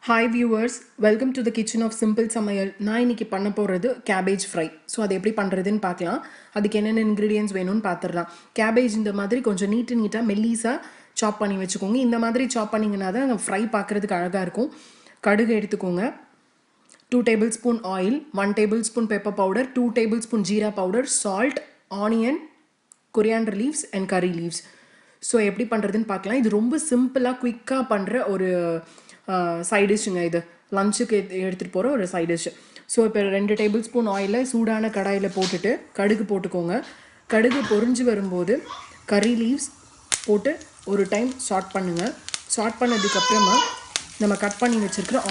Hi viewers, welcome to the kitchen of Simple Samayal. நான் இன்னைக்கு பண்ண போறது cabbage fry. ஸோ அதை எப்படி பண்ணுறதுன்னு பார்க்கலாம். அதுக்கு என்னென்ன இன்க்ரீடியன்ஸ் வேணும்னு பார்த்துடலாம். கேபேஜ் இந்த மாதிரி கொஞ்சம் நீட்டாக மெல்லிஸாக சாப் பண்ணி வச்சுக்கோங்க. இந்த மாதிரி சாப் பண்ணிங்கன்னா தான் ஃப்ரை பார்க்குறதுக்கு அழகாக இருக்கும். கடுகு எடுத்துக்கோங்க. 2 tablespoon oil, 1 tablespoon pepper powder, 2 tablespoon jeera powder, salt, onion, coriander leaves and கறி லீவ்ஸ். ஸோ எப்படி பண்ணுறதுன்னு பார்க்கலாம். இது ரொம்ப சிம்பிளாக குயிக்காக பண்ணுற ஒரு சைட் டிஷ்ஷுங்க. இது லஞ்சுக்கு எடுத்துகிட்டு போகிற ஒரு சைட் டிஷ். ஸோ இப்போ 2 tablespoon ஆயிலில் சூடான கடாயில் போட்டுட்டு கடுகு போட்டுக்கோங்க. கடுகு பொரிஞ்சு வரும்போது கறி லீவ்ஸ் போட்டு ஒரு டைம் சாட் பண்ணுங்கள். சாட் பண்ணதுக்கப்புறமா நம்ம கட் பண்ணி வச்சுருக்கிற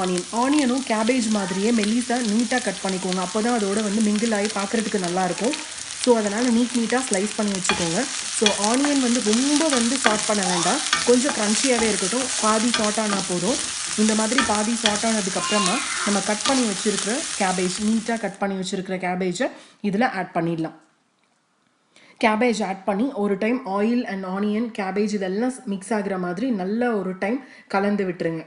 ஆனியனும் கேபேஜ் மாதிரியே மெல்லிஸாக நீட்டாக கட் பண்ணிக்கோங்க. அப்போ தான் அதோட மிங்கிள் ஆகி பார்க்குறதுக்கு நல்லாயிருக்கும். ஸோ அதனால் நீட்டாக ஸ்லைஸ் பண்ணி வச்சுக்கோங்க. ஸோ ஆனியன் ரொம்ப சாட் பண்ண வேண்டாம், கொஞ்சம் க்ரன்ச்சியாகவே இருக்கட்டும். பாதி சாட் ஆனால் போதும். இந்த மாதிரி பாதி சாட் ஆனதுக்கப்புறமா நம்ம கட் பண்ணி வச்சுருக்கிற கேபேஜ், நீட்டாக கட் பண்ணி வச்சுருக்கிற கேபேஜை இதில் ஆட் பண்ணிடலாம். கேபேஜ் ஆட் பண்ணி ஒரு time oil and onion cabbage இதெல்லாம் மிக்ஸ் ஆகிற மாதிரி நல்லா ஒரு டைம் கலந்து விட்டுருங்க.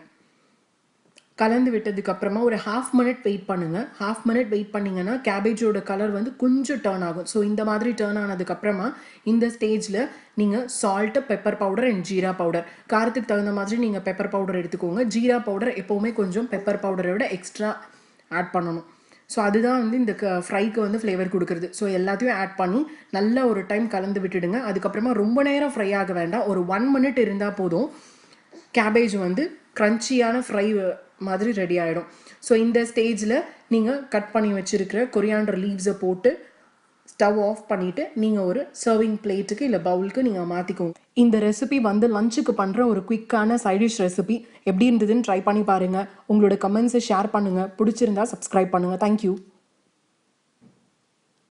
கலந்து விட்டதுக்கப்புறமா ஒரு ½ minute வெயிட் பண்ணுங்கள். ½ minute வெயிட் பண்ணிங்கன்னா கேபேஜோட கலர் கொஞ்சம் டர்ன் ஆகும். ஸோ இந்த மாதிரி டர்ன் ஆனதுக்கப்புறமா இந்த ஸ்டேஜில் நீங்கள் salt, pepper powder and jeera powder, காரத்துக்கு தகுந்த மாதிரி நீங்கள் பெப்பர் பவுடர் எடுத்துக்கோங்க. ஜீரா பவுடர் எப்போவுமே கொஞ்சம் பெப்பர் பவுடரை விட எக்ஸ்ட்ரா ஆட் பண்ணணும். ஸோ அதுதான் இந்த ஃப்ரைக்கு ஃப்ளேவர் கொடுக்குறது. ஸோ எல்லாத்தையும் ஆட் பண்ணி நல்லா ஒரு டைம் கலந்து விட்டுடுங்க. அதுக்கப்புறமா ரொம்ப நேரம் ஃப்ரை ஆக வேண்டாம், ஒரு 1 minute இருந்தால் போதும். கேபேஜ் க்ரன்ச்சியான ஃப்ரை மாதிரி ரெடி ஆகிடும். ஸோ இந்த ஸ்டேஜில் நீங்கள் கட் பண்ணி வச்சுருக்கிற கொரியாண்டர் லீவ்ஸை போட்டு ஸ்டவ் ஆஃப் பண்ணிவிட்டு நீங்கள் ஒரு சர்விங் பிளேட்டுக்கு இல்லை பவுலுக்கு நீங்கள் மாற்றிக்கோங்க. இந்த ரெசிபி லஞ்சுக்கு பண்ணுற ஒரு குயிக்கான சைடிஷ் ரெசிபி. எப்படி இருந்ததுன்னு ட்ரை பண்ணி பாருங்கள். உங்களோட கமெண்ட்ஸை ஷேர் பண்ணுங்கள். பிடிச்சிருந்தா சப்ஸ்கிரைப் பண்ணுங்கள். தேங்க்யூ.